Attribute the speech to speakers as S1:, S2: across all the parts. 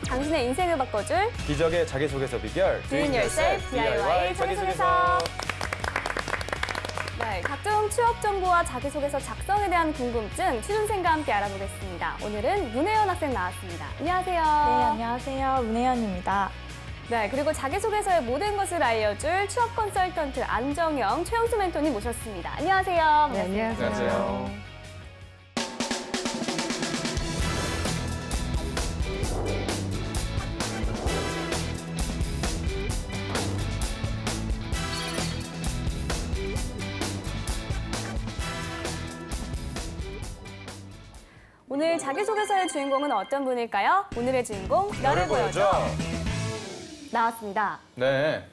S1: 당신의 인생을 바꿔줄
S2: 기적의 자기소개서 비결
S1: Doing Yourself DIY 자기소개서. 네, 각종 취업 정보와 자기소개서 작성에 대한 궁금증 취준생과 함께 알아보겠습니다. 오늘은 문혜연 학생 나왔습니다. 안녕하세요.
S3: 네, 안녕하세요. 문혜연입니다.
S1: 네, 그리고 자기소개서의 모든 것을 알려줄 취업 컨설턴트 안정영, 최영수 멘토님 모셨습니다. 안녕하세요.
S4: 네, 안녕하세요.
S1: 오늘 자기소개서의 주인공은 어떤 분일까요? 오늘의 주인공, 너를 보여줘. 나왔습니다.
S2: 네,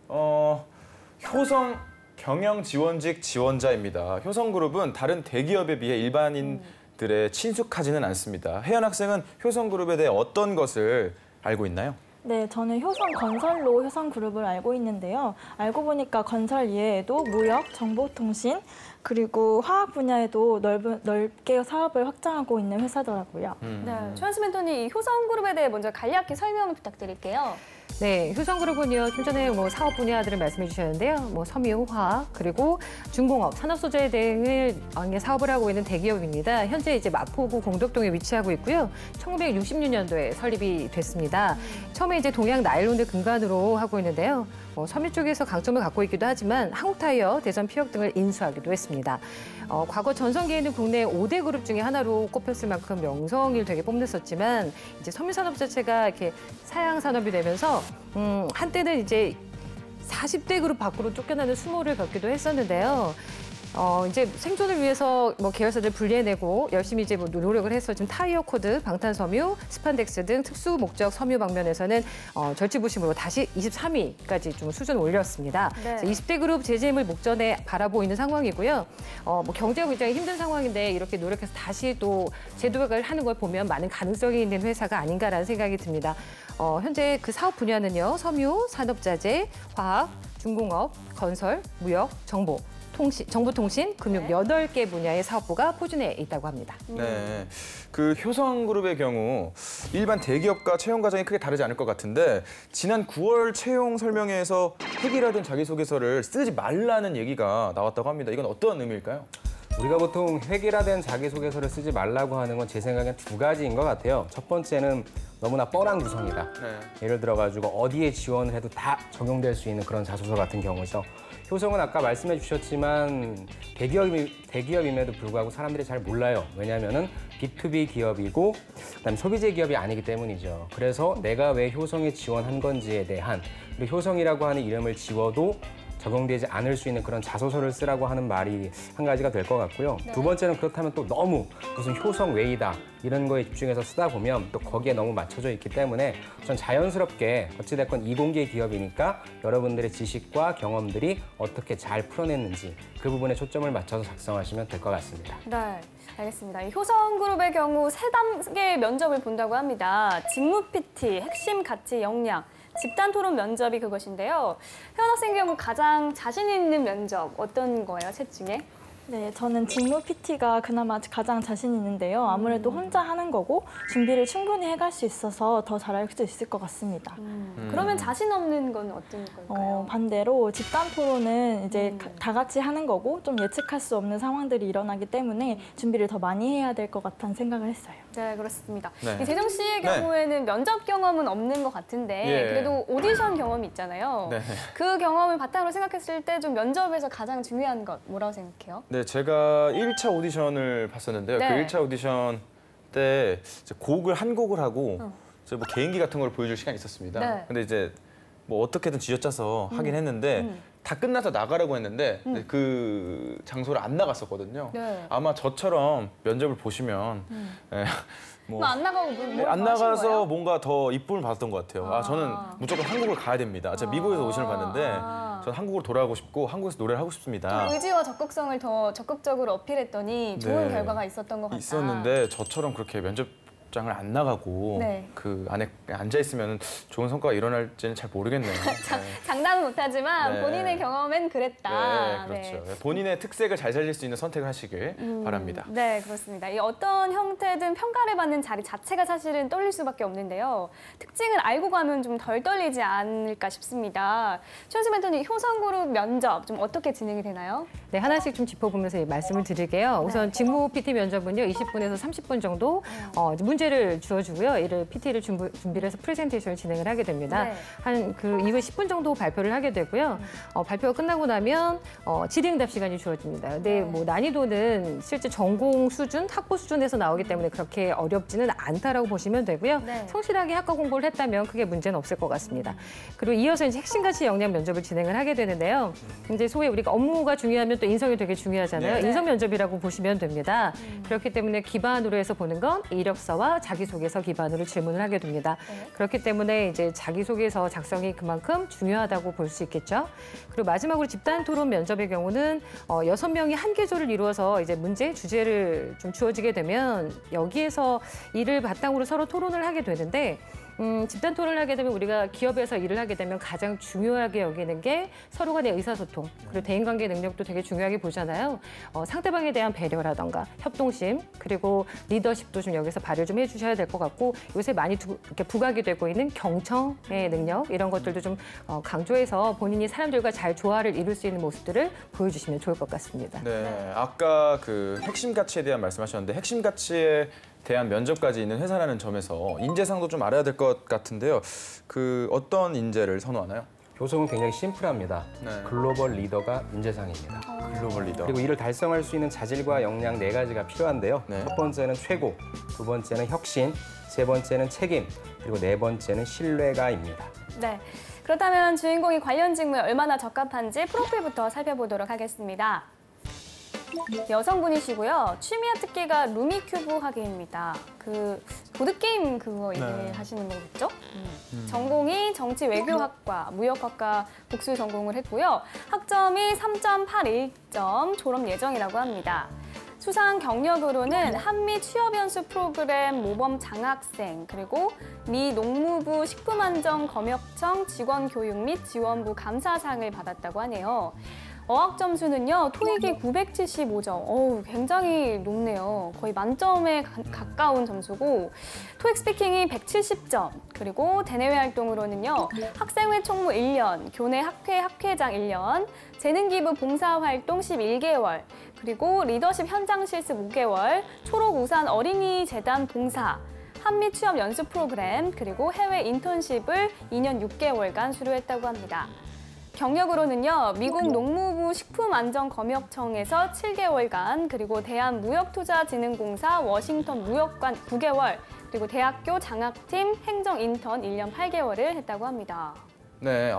S2: 효성 경영지원직 지원자입니다. 효성그룹은 다른 대기업에 비해 일반인들의 친숙하지는 않습니다. 혜연 학생은 효성그룹에 대해 어떤 것을 알고 있나요?
S3: 네, 저는 효성건설로 효성그룹을 알고 있는데요. 알고 보니까 건설 이외에도 무역, 정보통신, 그리고 화학 분야에도 넓게 사업을 확장하고 있는 회사더라고요.
S1: 네, 최현수 멘토님, 이 효성그룹에 대해 먼저 간략히 설명을 부탁드릴게요.
S4: 네, 효성그룹은요, 좀 전에 사업 분야들을 말씀해 주셨는데요. 섬유, 화학, 그리고 중공업, 산업소재 등을 사업을 하고 있는 대기업입니다. 현재 이제 마포구 공덕동에 위치하고 있고요. 1966년도에 설립이 됐습니다. 처음에 이제 동양 나일론을 근간으로 하고 있는데요. 섬유 쪽에서 강점을 갖고 있기도 하지만 한국타이어, 대전 피혁 등을 인수하기도 했습니다. 과거 전성기에는 국내 5대 그룹 중에 하나로 꼽혔을 만큼 명성을 되게 뽐냈었지만 이제 섬유 산업 자체가 이렇게 사양 산업이 되면서 한때는 이제 40대 그룹 밖으로 쫓겨나는 수모를 겪기도 했었는데요. 이제 생존을 위해서 계열사들 분리해내고 열심히 이제 노력을 해서 지금 타이어 코드, 방탄섬유, 스판덱스 등 특수 목적 섬유 방면에서는 절치부심으로 다시 23위까지 좀 수준을 올렸습니다.
S1: 네.
S4: 20대 그룹 재재임을 목전에 바라보고 있는 상황이고요. 경제가 굉장히 힘든 상황인데 이렇게 노력해서 다시 또 재도약을 하는 걸 보면 많은 가능성이 있는 회사가 아닌가라는 생각이 듭니다. 현재 그 사업 분야는요, 섬유, 산업자재, 화학, 중공업, 건설, 무역, 정보통신, 금융
S1: 네.
S4: 8개 분야의 사업부가 포진해 있다고 합니다.
S2: 네, 그 효성그룹의 경우 일반 대기업과 채용 과정이 크게 다르지 않을 것 같은데 지난 9월 채용 설명회에서 획일화된 자기소개서를 쓰지 말라는 얘기가 나왔다고 합니다. 이건 어떤 의미일까요?
S5: 우리가 보통 획일화된 자기소개서를 쓰지 말라고 하는 건 제 생각엔 두 가지인 것 같아요. 첫 번째는 너무나 뻔한 구성이다.
S2: 네.
S5: 예를 들어가지고 어디에 지원을 해도 다 적용될 수 있는 그런 자소서 같은 경우죠. 효성은 아까 말씀해 주셨지만 대기업임에도 불구하고 사람들이 잘 몰라요. 왜냐하면은 B2B 기업이고 그다음에 소비재 기업이 아니기 때문이죠. 그래서 내가 왜 효성에 지원한 건지에 대한, 그리고 효성이라고 하는 이름을 지워도 적용되지 않을 수 있는 그런 자소서를 쓰라고 하는 말이 한 가지가 될 것 같고요.
S1: 네.
S5: 두 번째는 그렇다면 또 너무 무슨 효성 웨이다 이런 거에 집중해서 쓰다 보면 또 거기에 너무 맞춰져 있기 때문에 전 자연스럽게 어찌됐건 이공계 기업이니까 여러분들의 지식과 경험들이 어떻게 잘 풀어냈는지 그 부분에 초점을 맞춰서 작성하시면 될 것 같습니다.
S1: 네, 알겠습니다. 이 효성그룹의 경우 3단계 면접을 본다고 합니다. 직무 PT, 핵심 가치 역량, 집단 토론 면접이 그것인데요. 혜연 학생 경우 가장 자신 있는 면접 어떤 거예요, 셋 중에?
S3: 네, 저는 직무 PT가 그나마 가장 자신 있는데요. 아무래도 혼자 하는 거고 준비를 충분히 해갈 수 있어서 더 잘할 수 있을 것 같습니다.
S1: 그러면 자신 없는 건 어떤 걸까요?
S3: 반대로 집단 토론은 이제 다 같이 하는 거고 좀 예측할 수 없는 상황들이 일어나기 때문에 준비를 더 많이 해야 될 것 같다는 생각을 했어요.
S1: 네, 그렇습니다.
S2: 네.
S1: 이 재정 씨의
S2: 네.
S1: 경우에는 면접 경험은 없는 것 같은데
S2: 예.
S1: 그래도 오디션 경험이 있잖아요.
S2: 네.
S1: 그 경험을 바탕으로 생각했을 때 좀 면접에서 가장 중요한 것 뭐라고 생각해요?
S2: 네, 제가 1차 오디션을 봤었는데요.
S1: 네.
S2: 그 1차 오디션 때 이제 한 곡을 하고 이제 개인기 같은 걸 보여줄 시간이 있었습니다.
S1: 네.
S2: 근데 이제 어떻게든 쥐어짜서 하긴 했는데 다 끝나서 나가라고 했는데 그 장소를 안 나갔었거든요.
S1: 네.
S2: 아마 저처럼 면접을 보시면 예,
S1: 그럼 안 나가고
S2: 안
S1: 하신
S2: 나가서
S1: 거예요?
S2: 뭔가 더 이쁨을 받았던 것 같아요. 저는 무조건 한국을 가야 됩니다. 제가 미국에서 오디션을 봤는데 저는 한국으로 돌아가고 싶고 한국에서 노래를 하고 싶습니다.
S1: 의지와 적극성을 더 적극적으로 어필했더니 좋은
S2: 네.
S1: 결과가 있었던 것 같다.
S2: 있었는데 저처럼 그렇게 면접장을 안 나가고
S1: 네.
S2: 그 안에 앉아 있으면 좋은 성과가 일어날지는 잘 모르겠네요. 네.
S1: 장담 장담은 못하지만
S2: 네.
S1: 본인의 경험엔 그랬다.
S2: 네, 그렇죠. 본인의 특색을 잘 살릴 수 있는 선택을 하시길 바랍니다.
S1: 네, 그렇습니다. 이 어떤 형태든 평가를 받는 자리 자체가 사실은 떨릴 수밖에 없는데요. 특징을 알고 가면 좀 덜 떨리지 않을까 싶습니다. 최원수 멘토님, 효성그룹 면접 좀 어떻게 진행이 되나요?
S4: 네, 하나씩 좀 짚어보면서 말씀을 드릴게요. 우선 직무 PT 면접은요, 20분에서 30분 정도 이제 문제를 주어주고요. 이를 PT를 준비를 해서 프레젠테이션을 진행을 하게 됩니다.
S1: 네.
S4: 한 그 이후에 10분 정도 발표를 하게 되고요. 발표가 끝나고 나면 질의응답 시간이 주어집니다. 근데 뭐 난이도는 실제 전공 수준, 학부 수준에서 나오기 때문에 그렇게 어렵지는 않다라고 보시면 되고요.
S1: 네.
S4: 성실하게 학과 공부를 했다면 크게 문제는 없을 것 같습니다. 그리고 이어서 이제 핵심 가치 역량 면접을 진행을 하게 되는데요. 이제 소위 우리가 업무가 중요하면 또 인성이 되게 중요하잖아요.
S2: 네.
S4: 인성 면접이라고 보시면 됩니다. 그렇기 때문에 기반으로 해서 보는 건 이력서와 자기소개서 기반으로 질문을 하게 됩니다. 그렇기 때문에 이제 자기소개서 작성이 그만큼 중요하다고 볼 수 있겠죠. 그리고 마지막으로 집단 토론 면접의 경우는 6명이 한 계조를 이루어서 이제 문제 주제를 좀 주어지게 되면 여기에서 이를 바탕으로 서로 토론을 하게 되는데 집단 토론을 하게 되면 우리가 기업에서 일을 하게 되면 가장 중요하게 여기는 게 서로 간의 의사소통, 그리고 대인관계 능력도 되게 중요하게 보잖아요. 상대방에 대한 배려라던가 협동심, 그리고 리더십도 좀 여기서 발휘를 좀 해주셔야 될 것 같고, 요새 많이 이렇게 부각이 되고 있는 경청의 능력, 이런 것들도 좀 강조해서 본인이 사람들과 잘 조화를 이룰 수 있는 모습들을 보여주시면 좋을 것 같습니다.
S2: 네, 아까 그 핵심 가치에 대한 말씀하셨는데 핵심 가치에 대한 면접까지 있는 회사라는 점에서 인재상도 좀 알아야 될 것 같은데요. 그 어떤 인재를 선호하나요?
S5: 효성은 굉장히 심플합니다.
S2: 네.
S5: 글로벌 리더가 인재상입니다.
S2: 글로벌 리더.
S5: 그리고 이를 달성할 수 있는 자질과 역량 4가지가 필요한데요.
S2: 네.
S5: 첫 번째는 최고, 두 번째는 혁신, 세 번째는 책임, 그리고 네 번째는 신뢰가입니다.
S1: 네. 그렇다면 주인공이 관련 직무에 얼마나 적합한지 프로필부터 살펴보도록 하겠습니다. 여성분이시고요. 취미와 특기가 루미큐브 하기입니다. 그 보드게임 그거 하시는 거겠죠? 전공이 정치 외교학과, 무역학과 복수 전공을 했고요. 학점이 3.81점 졸업 예정이라고 합니다. 수상 경력으로는 한미 취업연수 프로그램 모범 장학생, 그리고 미 농무부 식품안전검역청 직원교육 및 지원부 감사상을 받았다고 하네요. 어학 점수는요, 토익이 975점. 어우, 굉장히 높네요. 거의 만점에 가까운 점수고, 토익 스피킹이 170점, 그리고 대내외 활동으로는요, 학생회 총무 1년, 교내 학회 학회장 1년, 재능기부 봉사활동 11개월, 그리고 리더십 현장 실습 5개월, 초록우산 어린이재단 봉사, 한미 취업 연수 프로그램, 그리고 해외 인턴십을 2년 6개월간 수료했다고 합니다. 경력으로는요, 미국 농무부 식품안전검역청에서 7개월간, 그리고 대한무역투자진흥공사 워싱턴 무역관 9개월, 그리고 대학교 장학팀 행정 인턴 1년 8개월을 했다고 합니다.
S2: 네,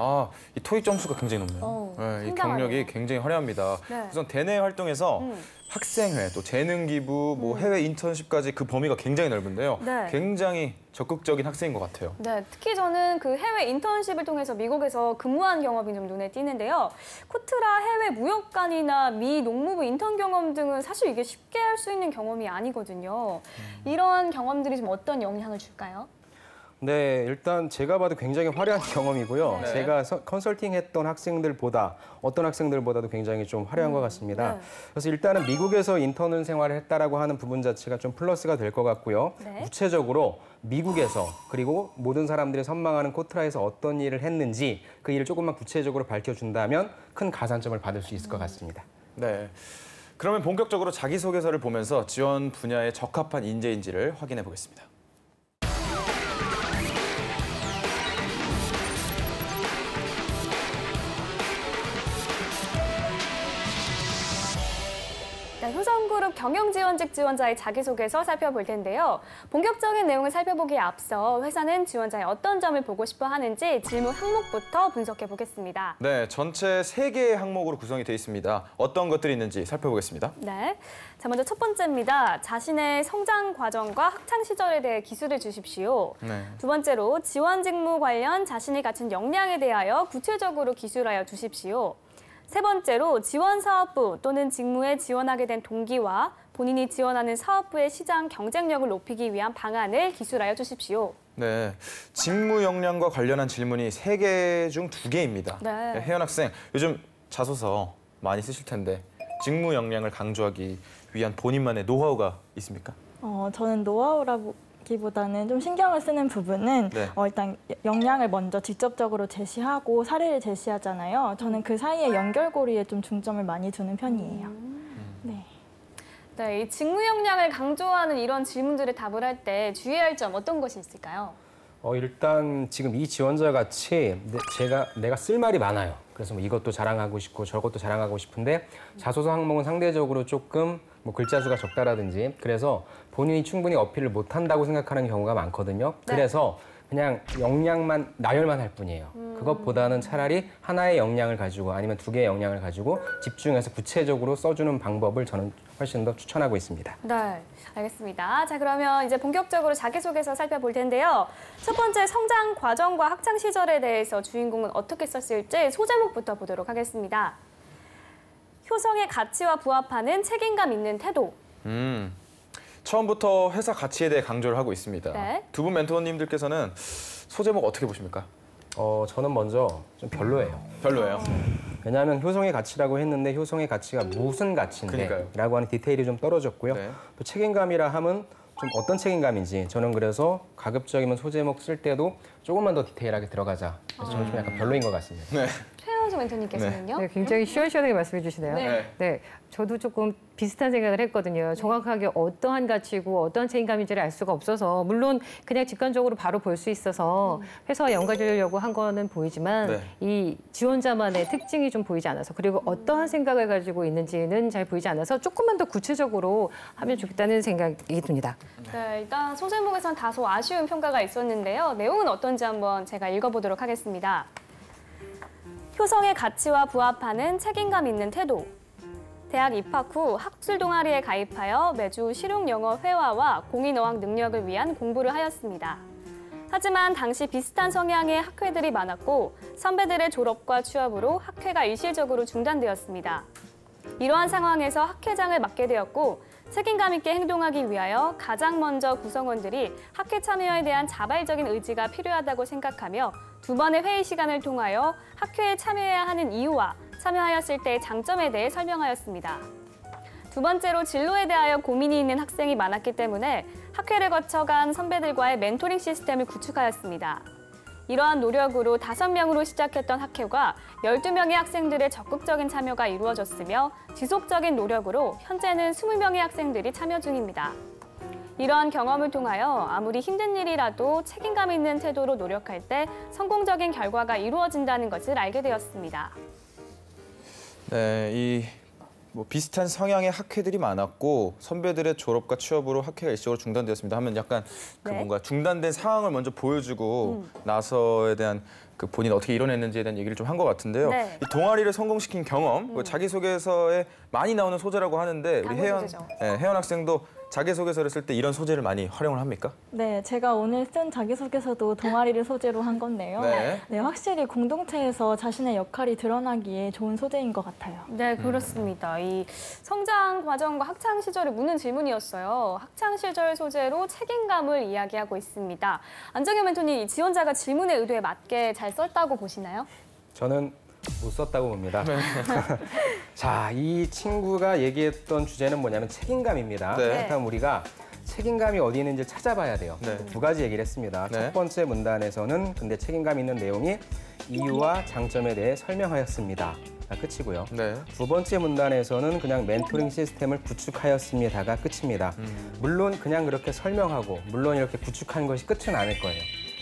S2: 이 토익 점수가 굉장히 높네요. 네, 이
S1: 상당하네요.
S2: 경력이 굉장히 화려합니다.
S1: 네.
S2: 우선 대내 활동에서 학생회, 또 재능기부, 뭐 해외 인턴십까지 그 범위가 굉장히 넓은데요.
S1: 네.
S2: 굉장히 적극적인 학생인 것 같아요.
S1: 네, 특히 저는 그 해외 인턴십을 통해서 미국에서 근무한 경험이 좀 눈에 띄는데요. 코트라 해외 무역관이나 미 농무부 인턴 경험 등은 사실 이게 쉽게 할 수 있는 경험이 아니거든요. 이런 경험들이 좀 어떤 영향을 줄까요?
S5: 네, 일단 제가 봐도 굉장히 화려한 경험이고요.
S2: 네.
S5: 제가 컨설팅 했던 학생들보다 어떤 학생들보다도 굉장히 좀 화려한 것 같습니다.
S1: 네.
S5: 그래서 일단은 미국에서 인턴 생활을 했다라고 하는 부분 자체가 좀 플러스가 될 것 같고요.
S1: 네.
S5: 구체적으로 미국에서 그리고 모든 사람들이 선망하는 코트라에서 어떤 일을 했는지 그 일을 조금만 구체적으로 밝혀준다면 큰 가산점을 받을 수 있을 것 같습니다.
S2: 네. 그러면 본격적으로 자기소개서를 보면서 지원 분야에 적합한 인재인지를 확인해 보겠습니다.
S1: 네, 효성그룹 경영지원직 지원자의 자기소개서 살펴볼 텐데요. 본격적인 내용을 살펴보기에 앞서 회사는 지원자의 어떤 점을 보고 싶어 하는지 질문 항목부터 분석해 보겠습니다.
S2: 네, 전체 3개의 항목으로 구성이 되어 있습니다. 어떤 것들이 있는지 살펴보겠습니다.
S1: 네. 자, 먼저 첫 번째입니다. 자신의 성장 과정과 학창 시절에 대해 기술을 주십시오.
S2: 네.
S1: 두 번째로 지원 직무 관련 자신이 갖춘 역량에 대하여 구체적으로 기술하여 주십시오. 세 번째로 지원 사업부 또는 직무에 지원하게 된 동기와 본인이 지원하는 사업부의 시장 경쟁력을 높이기 위한 방안을 기술하여 주십시오.
S2: 네, 직무 역량과 관련한 질문이 3개 중 2개입니다.
S1: 네.
S2: 혜연 학생, 요즘 자소서 많이 쓰실 텐데 직무 역량을 강조하기 위한 본인만의 노하우가 있습니까?
S3: 저는 노하우라기보다는 좀 신경을 쓰는 부분은
S2: 네.
S3: 일단 역량을 먼저 직접적으로 제시하고 사례를 제시하잖아요. 저는 그 사이에 연결고리에 좀 중점을 많이 두는 편이에요. 네.
S1: 네, 이 직무 역량을 강조하는 이런 질문들에 답을 할 때 주의할 점 어떤 것이 있을까요?
S5: 일단 지금 이 지원자 같이 내가 쓸 말이 많아요. 그래서 뭐 이것도 자랑하고 싶고 저것도 자랑하고 싶은데 자소서 항목은 상대적으로 조금 뭐 글자 수가 적다라든지 그래서 본인이 충분히 어필을 못한다고 생각하는 경우가 많거든요.
S1: 네.
S5: 그래서 그냥 역량만 나열만 할 뿐이에요. 그것보다는 차라리 하나의 역량을 가지고 아니면 2개의 역량을 가지고 집중해서 구체적으로 써주는 방법을 저는 훨씬 더 추천하고 있습니다.
S1: 네, 알겠습니다. 자, 그러면 이제 본격적으로 자기소개서 살펴볼 텐데요. 첫 번째 성장 과정과 학창 시절에 대해서 주인공은 어떻게 썼을지 소제목부터 보도록 하겠습니다. 효성의 가치와 부합하는 책임감 있는 태도.
S2: 처음부터 회사 가치에 대해 강조를 하고 있습니다.
S1: 네.
S2: 두 분 멘토님들께서는 소제목 어떻게 보십니까?
S5: 저는 먼저 좀 별로예요.
S2: 별로예요.
S5: 왜냐하면 효성의 가치라고 했는데 효성의 가치가 무슨 가치인데
S2: 그러니까요.
S5: 라고 하는 디테일이 좀 떨어졌고요.
S2: 네.
S5: 또 책임감이라 하면 좀 어떤 책임감인지 저는 그래서 가급적이면 소제목 쓸 때도 조금만 더 디테일하게 들어가자. 그래서 저는 좀 약간 별로인 것 같습니다.
S2: 네.
S1: 최현수 멘토님께서는요?
S4: 네, 굉장히 시원시원하게 말씀해 주시네요.
S1: 네.
S4: 네, 저도 조금 비슷한 생각을 했거든요. 정확하게 어떠한 가치고 어떠한 책임감인지를 알 수가 없어서 물론 그냥 직관적으로 바로 볼 수 있어서 회사와 연관지으려고 한 거는 보이지만
S2: 네.
S4: 이 지원자만의 특징이 좀 보이지 않아서 그리고 어떠한 생각을 가지고 있는지는 잘 보이지 않아서 조금만 더 구체적으로 하면 좋겠다는 생각이 듭니다.
S1: 네, 일단 소제목에선 다소 아쉬운 평가가 있었는데요. 내용은 어떤지 한번 제가 읽어보도록 하겠습니다. 효성의 가치와 부합하는 책임감 있는 태도. 대학 입학 후 학술 동아리에 가입하여 매주 실용 영어 회화와 공인어학 능력을 위한 공부를 하였습니다. 하지만 당시 비슷한 성향의 학회들이 많았고 선배들의 졸업과 취업으로 학회가 일시적으로 중단되었습니다. 이러한 상황에서 학회장을 맡게 되었고 책임감 있게 행동하기 위하여 가장 먼저 구성원들이 학회 참여에 대한 자발적인 의지가 필요하다고 생각하며 2번의 회의 시간을 통하여 학회에 참여해야 하는 이유와 참여하였을 때의 장점에 대해 설명하였습니다. 2번째로 진로에 대하여 고민이 있는 학생이 많았기 때문에 학회를 거쳐간 선배들과의 멘토링 시스템을 구축하였습니다. 이러한 노력으로 5명으로 시작했던 학회가 12명의 학생들의 적극적인 참여가 이루어졌으며 지속적인 노력으로 현재는 20명의 학생들이 참여 중입니다. 이러한 경험을 통하여 아무리 힘든 일이라도 책임감 있는 태도로 노력할 때 성공적인 결과가 이루어진다는 것을 알게 되었습니다.
S2: 네, 뭐 비슷한 성향의 학회들이 많았고 선배들의 졸업과 취업으로 학회가 일시적으로 중단되었습니다 하면 약간 그
S1: 네.
S2: 뭔가 중단된 상황을 먼저 보여주고 나서에 대한 그 본인 어떻게 이뤄냈는지에 대한 얘기를 좀 한 것 같은데요.
S1: 네.
S2: 이 동아리를 성공시킨 경험, 그 자기소개서에 많이 나오는 소재라고 하는데 우리
S1: 단골
S2: 혜연,
S1: 소재죠.
S2: 혜연 학생도 자기소개서를 쓸 때 이런 소재를 많이 활용을 합니까?
S3: 네, 제가 오늘 쓴 자기소개서도 동아리를 소재로 한 건데요.
S2: 네.
S3: 네, 확실히 공동체에서 자신의 역할이 드러나기에 좋은 소재인 것 같아요.
S1: 네, 그렇습니다. 이 성장 과정과 학창 시절을 묻는 질문이었어요. 학창 시절 소재로 책임감을 이야기하고 있습니다. 안정현 멘토님, 이 지원자가 질문의 의도에 맞게 잘 썼다고 보시나요?
S5: 저는 못 썼다고 봅니다. 자, 이 친구가 얘기했던 주제는 뭐냐면 책임감입니다.
S2: 네.
S5: 그렇다면 우리가 책임감이 어디 있는지 찾아봐야 돼요.
S2: 네.
S5: 2가지 얘기를 했습니다.
S2: 네.
S5: 첫 번째 문단에서는 근데 책임감 있는 내용이 이유와 장점에 대해 설명하였습니다. 끝이고요.
S2: 네.
S5: 2번째 문단에서는 그냥 멘토링 시스템을 구축하였습니다가 끝입니다. 물론 그냥 그렇게 설명하고 물론 이렇게 구축한 것이 끝은 아닐 거예요.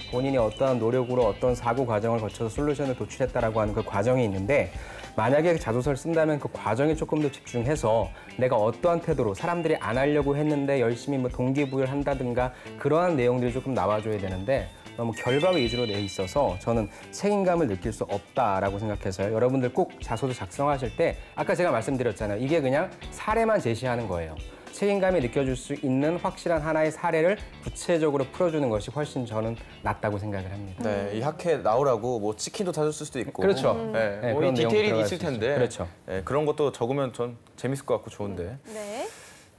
S5: 본인이 어떠한 노력으로 어떤 사고 과정을 거쳐서 솔루션을 도출했다라고 하는 그 과정이 있는데 만약에 자소서를 쓴다면 그 과정에 조금 더 집중해서 내가 어떠한 태도로 사람들이 안 하려고 했는데 열심히 뭐 동기부여를 한다든가 그러한 내용들이 조금 나와줘야 되는데 너무 결과 위주로 돼 있어서 저는 책임감을 느낄 수 없다라고 생각해서요. 여러분들 꼭 자소서 작성하실 때 아까 제가 말씀드렸잖아요. 이게 그냥 사례만 제시하는 거예요. 책임감이 느껴질 수 있는 확실한 하나의 사례를 구체적으로 풀어주는 것이 훨씬 저는 낫다고 생각을 합니다.
S2: 네, 이 학회 나오라고 뭐 치킨도 사줄 수도 있고.
S5: 그렇죠.
S2: 네,
S5: 그런
S2: 이
S5: 내용도
S2: 디테일이
S5: 들어갈
S2: 있을
S5: 수 있죠.
S2: 텐데.
S5: 그렇죠.
S2: 네, 그런 것도 적으면 전 재밌을 것 같고 좋은데.
S1: 네.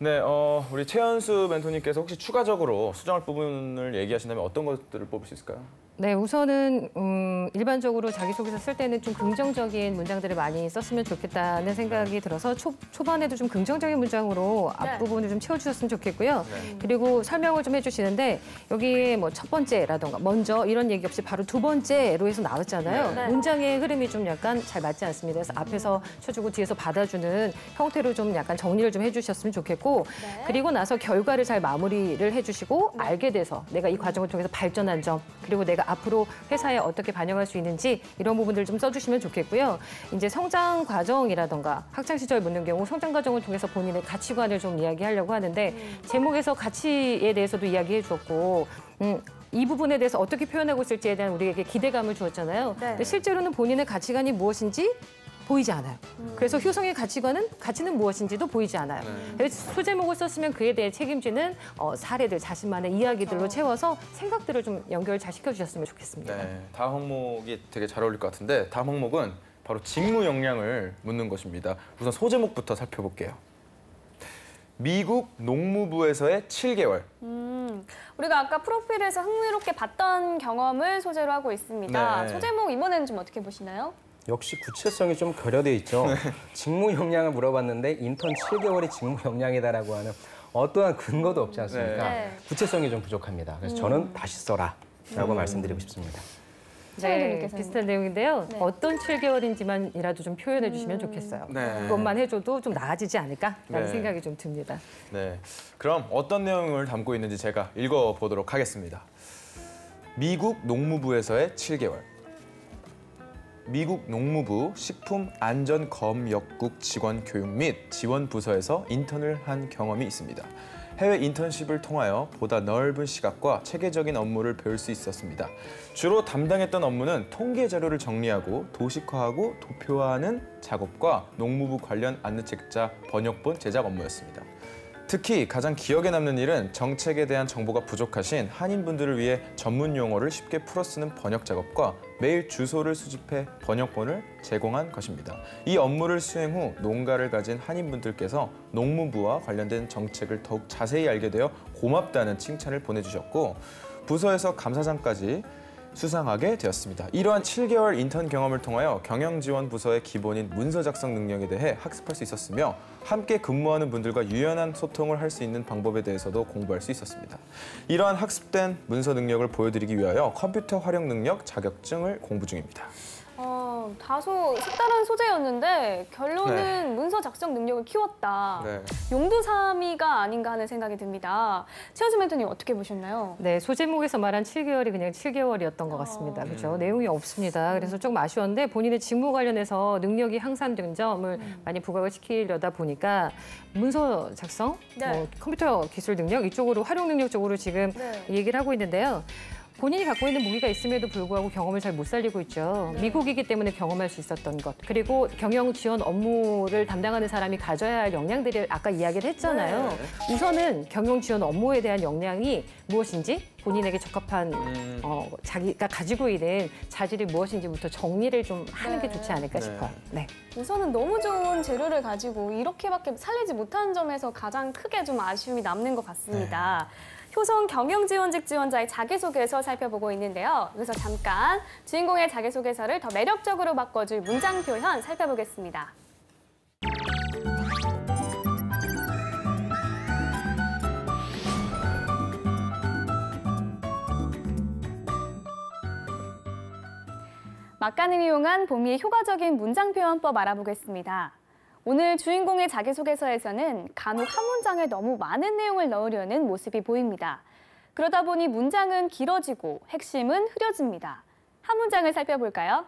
S2: 네, 우리 최연수 멘토님께서 혹시 추가적으로 수정할 부분을 얘기하신다면 어떤 것들을 뽑을 수 있을까요?
S4: 네, 우선은 일반적으로 자기소개서 쓸 때는 좀 긍정적인 문장들을 많이 썼으면 좋겠다는 생각이 들어서 초반에도 좀 긍정적인 문장으로
S1: 네.
S4: 앞부분을 좀 채워주셨으면 좋겠고요.
S2: 네.
S4: 그리고 설명을 좀 해주시는데 여기에 뭐 첫 번째라던가 먼저 이런 얘기 없이 바로 두 번째로 해서 나왔잖아요.
S1: 네.
S4: 문장의 흐름이 좀 약간 잘 맞지 않습니다. 그래서 앞에서 쳐주고 뒤에서 받아주는 형태로 좀 약간 정리를 좀 해주셨으면 좋겠고
S1: 네.
S4: 그리고 나서 결과를 잘 마무리를 해주시고 알게 돼서 내가 이 과정을 통해서 발전한 점 그리고 내가 앞으로 회사에 어떻게 반영할 수 있는지 이런 부분들을 좀 써주시면 좋겠고요. 이제 성장 과정이라던가 학창 시절 묻는 경우 성장 과정을 통해서 본인의 가치관을 좀 이야기하려고 하는데 제목에서 가치에 대해서도 이야기해 주었고 이 부분에 대해서 어떻게 표현하고 있을지에 대한 우리에게 기대감을 주었잖아요.
S1: 네.
S4: 근데 실제로는 본인의 가치관이 무엇인지 보이지 않아요. 그래서 효성의 가치는 무엇인지도 보이지 않아요. 그래서 소제목을 썼으면 그에 대해 책임지는 사례들, 자신만의 이야기들로 채워서 생각들을 좀 연결 잘 시켜주셨으면 좋겠습니다.
S2: 네, 다음 항목이 되게 잘 어울릴 것 같은데 다음 항목은 바로 직무 역량을 묻는 것입니다. 우선 소제목부터 살펴볼게요. 미국 농무부에서의 7개월.
S1: 우리가 아까 프로필에서 흥미롭게 봤던 경험을 소재로 하고 있습니다.
S2: 네.
S1: 소제목 이번에는 좀 어떻게 보시나요?
S5: 역시 구체성이 좀 결여돼 있죠. 직무 역량을 물어봤는데 인턴 7개월이 직무 역량이다라고 하는 어떠한 근거도 없지 않습니까?
S1: 네.
S5: 구체성이 좀 부족합니다. 그래서 저는 다시 써라라고 말씀드리고 싶습니다.
S4: 네,
S1: 최현주님께서는.
S4: 비슷한 내용인데요.
S1: 네.
S4: 어떤 7개월인지만이라도 좀 표현해 주시면 좋겠어요.
S2: 네.
S4: 그것만 해줘도 좀 나아지지 않을까라는
S2: 네.
S4: 생각이 좀 듭니다.
S2: 네, 그럼 어떤 내용을 담고 있는지 제가 읽어보도록 하겠습니다. 미국 농무부에서의 7개월. 미국 농무부 식품안전검역국 직원 교육 및 지원 부서에서 인턴을 한 경험이 있습니다. 해외 인턴십을 통하여 보다 넓은 시각과 체계적인 업무를 배울 수 있었습니다. 주로 담당했던 업무는 통계 자료를 정리하고 도식화하고 도표화하는 작업과 농무부 관련 안내책자 번역본 제작 업무였습니다. 특히 가장 기억에 남는 일은 정책에 대한 정보가 부족하신 한인분들을 위해 전문 용어를 쉽게 풀어쓰는 번역 작업과 매일 주소를 수집해 번역본을 제공한 것입니다. 이 업무를 수행 후 농가를 가진 한인분들께서 농무부와 관련된 정책을 더욱 자세히 알게 되어 고맙다는 칭찬을 보내주셨고 부서에서 감사장까지 수상하게 되었습니다. 이러한 7개월 인턴 경험을 통하여 경영지원부서의 기본인 문서 작성 능력에 대해 학습할 수 있었으며 함께 근무하는 분들과 유연한 소통을 할 수 있는 방법에 대해서도 공부할 수 있었습니다. 이러한 학습된 문서 능력을 보여드리기 위하여 컴퓨터 활용 능력 자격증을 공부 중입니다.
S1: 다소 색다른 소재였는데 결론은
S2: 네.
S1: 문서 작성 능력을 키웠다.
S2: 네.
S1: 용두사미가 아닌가 하는 생각이 듭니다. 최현수 멘토님 어떻게 보셨나요?
S4: 네, 소제목에서 말한 7개월이 그냥 7개월이었던 것 같습니다. 그렇죠? 내용이 없습니다. 그래서 조금 아쉬웠는데 본인의 직무 관련해서 능력이 향상된 점을 많이 부각을 시키려다 보니까 문서 작성,
S1: 네.
S4: 뭐 컴퓨터 기술 능력 이쪽으로 활용 능력 쪽으로 지금
S1: 네.
S4: 얘기를 하고 있는데요. 본인이 갖고 있는 무기가 있음에도 불구하고 경험을 잘 못 살리고 있죠. 미국이기 때문에 경험할 수 있었던 것. 그리고 경영 지원 업무를 담당하는 사람이 가져야 할 역량들을 아까 이야기를 했잖아요. 우선은 경영 지원 업무에 대한 역량이 무엇인지 본인에게 적합한 자기가 가지고 있는 자질이 무엇인지부터 정리를 좀 하는 게 좋지 않을까 싶어요. 네.
S1: 우선은 너무 좋은 재료를 가지고 이렇게밖에 살리지 못한 점에서 가장 크게 좀 아쉬움이 남는 것 같습니다. 효성 경영지원직 지원자의 자기소개서 살펴보고 있는데요. 여기서 잠깐 주인공의 자기소개서를 더 매력적으로 바꿔줄 문장 표현 살펴보겠습니다. 막간을 이용한 봄이의 효과적인 문장 표현법 알아보겠습니다. 오늘 주인공의 자기소개서에서는 간혹 한 문장에 너무 많은 내용을 넣으려는 모습이 보입니다. 그러다 보니 문장은 길어지고 핵심은 흐려집니다. 한 문장을 살펴볼까요?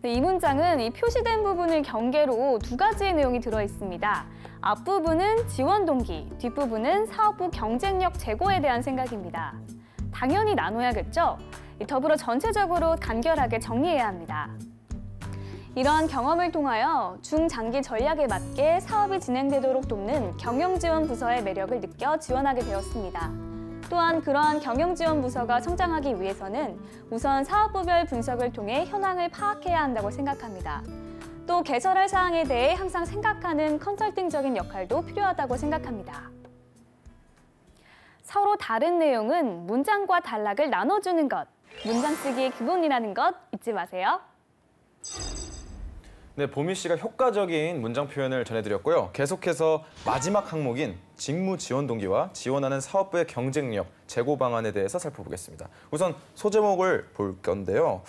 S1: 네, 이 문장은 이 표시된 부분을 경계로 두 가지의 내용이 들어있습니다. 앞부분은 지원 동기, 뒷부분은 사업부 경쟁력 제고에 대한 생각입니다. 당연히 나눠야겠죠? 더불어 전체적으로 간결하게 정리해야 합니다. 이러한 경험을 통하여 중장기 전략에 맞게 사업이 진행되도록 돕는 경영지원부서의 매력을 느껴 지원하게 되었습니다. 또한 그러한 경영지원부서가 성장하기 위해서는 우선 사업부별 분석을 통해 현황을 파악해야 한다고 생각합니다. 또 개설할 사항에 대해 항상 생각하는 컨설팅적인 역할도 필요하다고 생각합니다. 서로 다른 내용은 문장과 단락을 나눠주는 것, 문장 쓰기의 기본이라는 것 잊지 마세요.
S2: 네, 보미 씨가 효과적인 문장 표현을 전해드렸고요. 계속해서 마지막 항목인 직무 지원 동기와 지원하는 사업부의 경쟁력, 재고 방안에 대해서 살펴보겠습니다. 우선 소제목을 볼 건데요.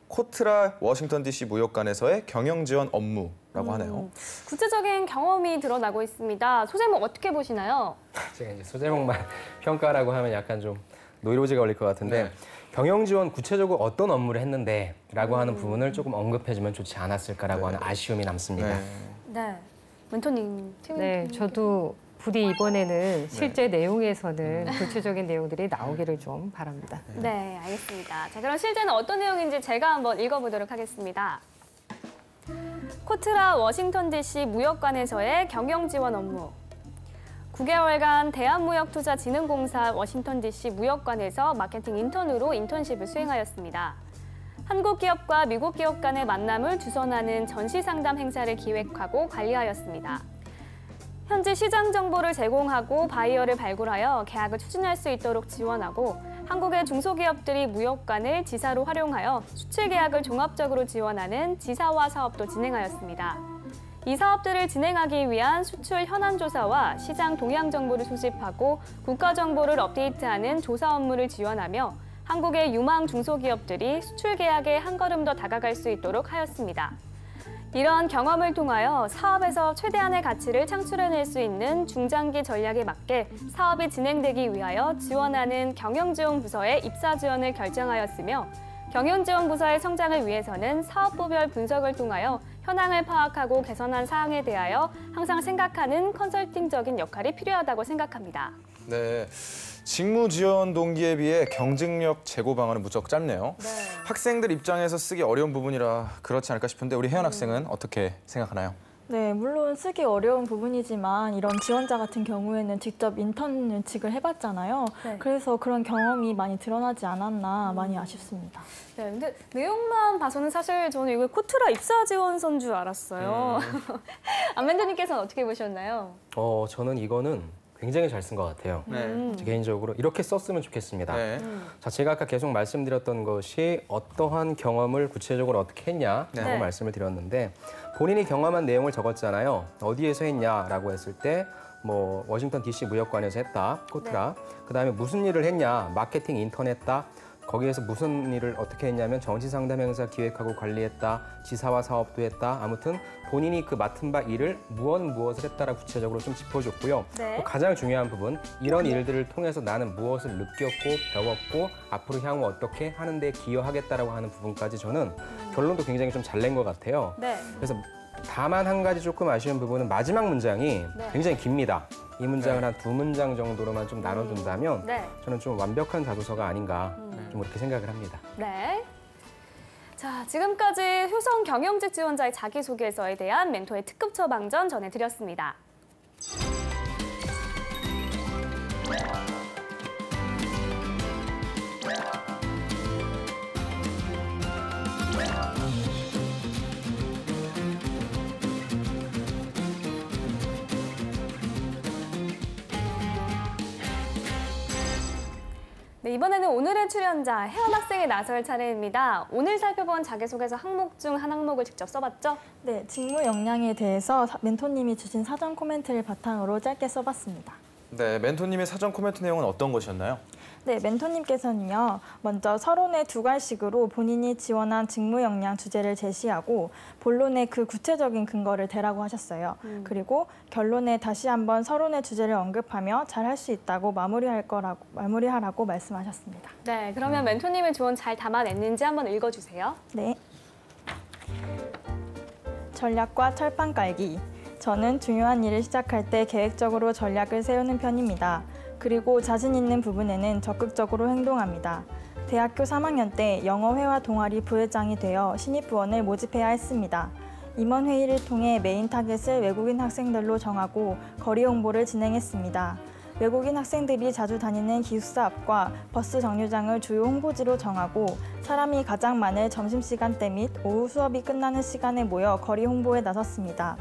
S2: 코트라 워싱턴 DC 무역관에서의 경영 지원 업무라고 하네요.
S1: 구체적인 경험이 드러나고 있습니다. 소제목 어떻게 보시나요?
S5: 제가 이제 소제목만 평가라고 하면 약간 좀 노이로제가 걸릴 것 같은데
S2: 네.
S5: 경영 지원 구체적으로 어떤 업무를 했는데라고 하는 부분을 조금 언급해주면 좋지 않았을까라고 하는 아쉬움이 남습니다.
S1: 네. 멘토님.
S4: 네, 저도 부디 이번에는 실제 내용에서는 구체적인 내용들이 나오기를 좀 바랍니다.
S1: 네, 알겠습니다. 자, 그럼 실제는 어떤 내용인지 제가 한번 읽어보도록 하겠습니다. 코트라 워싱턴 DC 무역관에서의 경영 지원 업무. 9개월간 대한무역투자진흥공사 워싱턴 DC 무역관에서 마케팅 인턴으로 인턴십을 수행하였습니다. 한국 기업과 미국 기업 간의 만남을 주선하는 전시상담 행사를 기획하고 관리하였습니다. 현지 시장 정보를 제공하고 바이어를 발굴하여 계약을 추진할 수 있도록 지원하고 한국의 중소기업들이 무역관을 지사로 활용하여 수출 계약을 종합적으로 지원하는 지사화 사업도 진행하였습니다. 이 사업들을 진행하기 위한 수출 현안 조사와 시장 동향 정보를 수집하고 국가 정보를 업데이트하는 조사 업무를 지원하며 한국의 유망 중소기업들이 수출 계약에 한 걸음 더 다가갈 수 있도록 하였습니다. 이런 경험을 통하여 사업에서 최대한의 가치를 창출해낼 수 있는 중장기 전략에 맞게 사업이 진행되기 위하여 지원하는 경영지원부서의 입사 지원을 결정하였으며 경영지원부서의 성장을 위해서는 사업부별 분석을 통하여 현황을 파악하고 개선한 사항에 대하여 항상 생각하는 컨설팅적인 역할이 필요하다고 생각합니다.
S2: 네, 직무 지원 동기에 비해 경쟁력 제고 방안은 무척 짧네요.
S1: 네.
S2: 학생들 입장에서 쓰기 어려운 부분이라 그렇지 않을까 싶은데 우리 혜연 학생은 어떻게 생각하나요?
S3: 네, 물론 쓰기 어려운 부분이지만 이런 지원자 같은 경우에는 직접 인턴직을 해봤잖아요.
S1: 네.
S3: 그래서 그런 경험이 많이 드러나지 않았나 많이 아쉽습니다.
S1: 네, 근데 내용만 봐서는 사실 저는 이거 코트라 입사 지원서인 줄 알았어요. 안멘토님께서는 어떻게 보셨나요?
S5: 저는 이거는 굉장히 잘 쓴 것 같아요.
S2: 네.
S5: 개인적으로 이렇게 썼으면 좋겠습니다.
S2: 네.
S5: 자, 제가 아까 계속 말씀드렸던 것이 어떠한 경험을 구체적으로 어떻게 했냐라고
S1: 네.
S5: 말씀을 드렸는데 본인이 경험한 내용을 적었잖아요. 어디에서 했냐라고 했을 때 뭐 워싱턴 DC 무역관에서 했다, 코트라. 그다음에 무슨 일을 했냐, 마케팅 인턴 했다. 거기에서 무슨 일을 어떻게 했냐면 전시상담 행사 기획하고 관리했다, 지사화 사업도 했다. 아무튼 본인이 그 맡은 바 일을 무엇을 했다라고 구체적으로 좀 짚어줬고요.
S1: 네.
S5: 또 가장 중요한 부분, 이런 일들을 통해서 나는 무엇을 느꼈고 배웠고 앞으로 향후 어떻게 하는 데 기여하겠다라고 하는 부분까지 저는 결론도 굉장히 좀 잘 낸 것 같아요.
S1: 네.
S5: 그래서 다만 한 가지 조금 아쉬운 부분은 마지막 문장이
S1: 네.
S5: 굉장히 깁니다. 이 문장을
S2: 네.
S5: 한 2문장 정도로만 좀 나눠준다면
S1: 네.
S5: 저는 좀 완벽한 자소서가 아닌가 좀 그렇게 생각을 합니다.
S1: 네. 자, 지금까지 효성 경영직 지원자의 자기소개서에 대한 멘토의 특급 처방전 전해드렸습니다. 네, 이번에는 오늘의 출연자 혜원 학생이 나설 차례입니다. 오늘 살펴본 자기소개서 항목 중 한 항목을 직접 써봤죠?
S3: 네, 직무 역량에 대해서 멘토님이 주신 사전 코멘트를 바탕으로 짧게 써봤습니다.
S2: 네, 멘토님의 사전 코멘트 내용은 어떤 것이었나요?
S3: 네, 멘토님께서는요, 먼저 서론의 2갈씩으로 본인이 지원한 직무 역량 주제를 제시하고 본론에 그 구체적인 근거를 대라고 하셨어요. 그리고 결론에 다시 한번 서론의 주제를 언급하며 잘할 수 있다고 마무리하라고 말씀하셨습니다.
S1: 네, 그러면 멘토님의 조언 잘 담아냈는지 한번 읽어주세요.
S3: 네. 전략과 철판 깔기. 저는 중요한 일을 시작할 때 계획적으로 전략을 세우는 편입니다. 그리고 자신 있는 부분에는 적극적으로 행동합니다. 대학교 3학년 때 영어회화 동아리 부회장이 되어 신입부원을 모집해야 했습니다. 임원 회의를 통해 메인 타겟을 외국인 학생들로 정하고 거리 홍보를 진행했습니다. 외국인 학생들이 자주 다니는 기숙사 앞과 버스 정류장을 주요 홍보지로 정하고 사람이 가장 많을 점심시간대 및 오후 수업이 끝나는 시간에 모여 거리 홍보에 나섰습니다.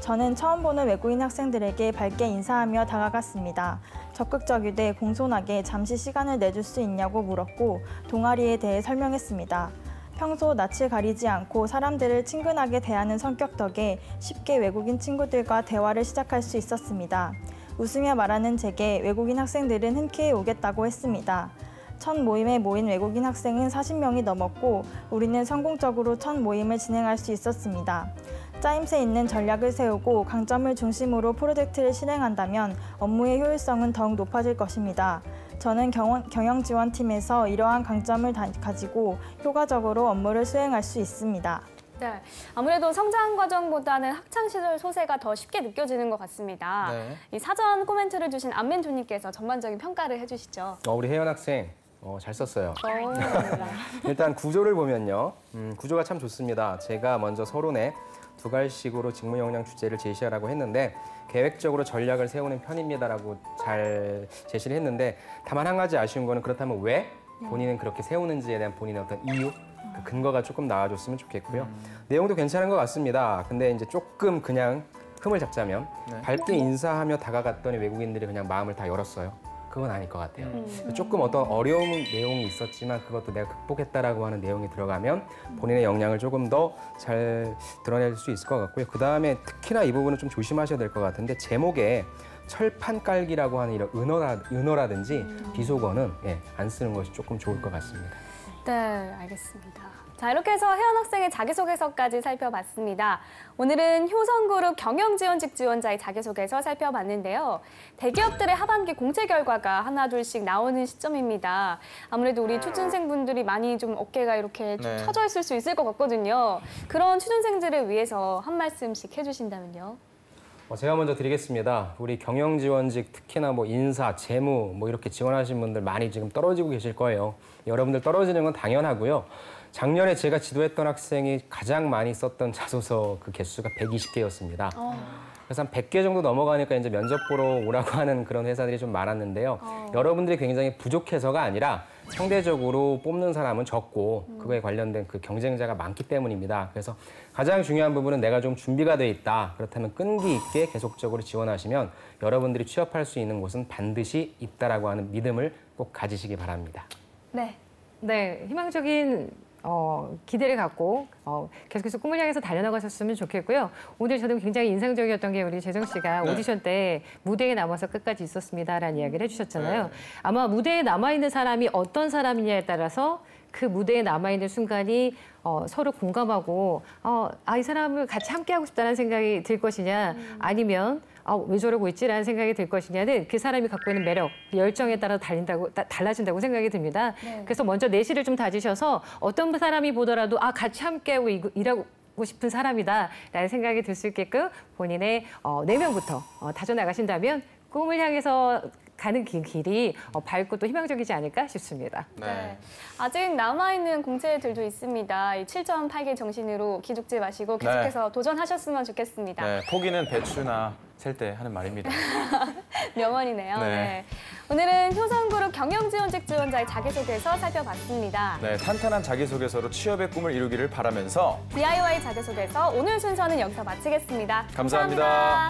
S3: 저는 처음 보는 외국인 학생들에게 밝게 인사하며 다가갔습니다. 적극적이되 공손하게 잠시 시간을 내줄 수 있냐고 물었고 동아리에 대해 설명했습니다. 평소 낯을 가리지 않고 사람들을 친근하게 대하는 성격 덕에 쉽게 외국인 친구들과 대화를 시작할 수 있었습니다. 웃으며 말하는 제게 외국인 학생들은 흔쾌히 오겠다고 했습니다. 첫 모임에 모인 외국인 학생은 40명이 넘었고 우리는 성공적으로 첫 모임을 진행할 수 있었습니다. 짜임새 있는 전략을 세우고 강점을 중심으로 프로젝트를 실행한다면 업무의 효율성은 더욱 높아질 것입니다. 저는 경영지원팀에서 이러한 강점을 가지고 효과적으로 업무를 수행할 수 있습니다.
S1: 네, 아무래도 성장 과정보다는 학창 시절 소재가 더 쉽게 느껴지는 것 같습니다.
S2: 네.
S1: 이 사전 코멘트를 주신 안멘조님께서 전반적인 평가를 해주시죠.
S5: 우리 혜연 학생 잘 썼어요.
S1: 오,
S5: 일단 구조를 보면요. 구조가 참 좋습니다. 제가 먼저 서론에 두 갈식으로 직무 역량 주제를 제시하라고 했는데 계획적으로 전략을 세우는 편입니다라고 잘 제시를 했는데 다만 한 가지 아쉬운 거는 그렇다면 왜 본인은 그렇게 세우는지에 대한 본인의 어떤 이유, 그 근거가 조금 나와줬으면 좋겠고요. 내용도 괜찮은 것 같습니다. 근데 이제 조금 그냥 흠을 잡자면 밝게 인사하며 다가갔더니 외국인들이 그냥 마음을 다 열었어요. 그건 아닐 것 같아요. 조금 어떤 어려운 내용이 있었지만 그것도 내가 극복했다라고 하는 내용이 들어가면 본인의 역량을 조금 더 잘 드러낼 수 있을 것 같고요. 그다음에 특히나 이 부분은 좀 조심하셔야 될 것 같은데 제목에 철판 깔기라고 하는 이런 은어라든지 비속어는 안 쓰는 것이 조금 좋을 것 같습니다.
S1: 네, 알겠습니다. 자, 이렇게 해서 혜연 학생의 자기소개서까지 살펴봤습니다. 오늘은 효성그룹 경영지원직 지원자의 자기소개서 살펴봤는데요. 대기업들의 하반기 공채 결과가 하나둘씩 나오는 시점입니다. 아무래도 우리 취준생분들이 많이 좀 어깨가 이렇게 좀 처져 있을 수 있을 것 같거든요. 그런 취준생들을 위해서 한 말씀씩 해주신다면요.
S5: 제가 먼저 드리겠습니다. 우리 경영지원직 특히나 인사, 재무 이렇게 지원하신 분들 많이 지금 떨어지고 계실 거예요. 여러분들 떨어지는 건 당연하고요. 작년에 제가 지도했던 학생이 가장 많이 썼던 자소서 그 개수가 120개였습니다. 그래서 한 100개 정도 넘어가니까 이제 면접 보러 오라고 하는 그런 회사들이 좀 많았는데요. 여러분들이 굉장히 부족해서가 아니라 상대적으로 뽑는 사람은 적고 그거에 관련된 그 경쟁자가 많기 때문입니다. 그래서 가장 중요한 부분은 내가 좀 준비가 돼 있다. 그렇다면 끈기 있게 계속적으로 지원하시면 여러분들이 취업할 수 있는 곳은 반드시 있다라고 하는 믿음을 꼭 가지시기 바랍니다.
S1: 네.
S4: 네, 희망적인 기대를 갖고 계속해서 꿈을 향해서 달려나가셨으면 좋겠고요. 오늘 저도 굉장히 인상적이었던 게 우리 재정 씨가 오디션 때 무대에 남아서 끝까지 있었습니다라는 이야기를 해주셨잖아요. 아마 무대에 남아있는 사람이 어떤 사람이냐에 따라서 그 무대에 남아있는 순간이 서로 공감하고 이 사람을 같이 함께하고 싶다는 생각이 들 것이냐 아니면 왜 저러고 있지라는 생각이 들 것이냐는 그 사람이 갖고 있는 매력, 열정에 따라 달라진다고 생각이 듭니다. 네. 그래서 먼저 내실을 좀 다지셔서 어떤 사람이 보더라도 같이 함께하고 일하고 싶은 사람이다라는 생각이 들 수 있게끔 본인의 내면부터 다져나가신다면 꿈을 향해서 가는 길이 밝고 또 희망적이지 않을까 싶습니다.
S1: 네. 아직 남아있는 공채들도 있습니다. 이 7.8개 정신으로 기죽지 마시고 계속해서 도전하셨으면 좋겠습니다.
S2: 네, 포기는 배추나 셀 때 하는 말입니다.
S1: 명언이네요.
S2: 네.
S1: 네. 오늘은 효성그룹 경영지원직 지원자의 자기소개서 살펴봤습니다.
S2: 네, 탄탄한 자기소개서로 취업의 꿈을 이루기를 바라면서
S1: DIY 자기소개서 오늘 순서는 여기서 마치겠습니다.
S2: 감사합니다.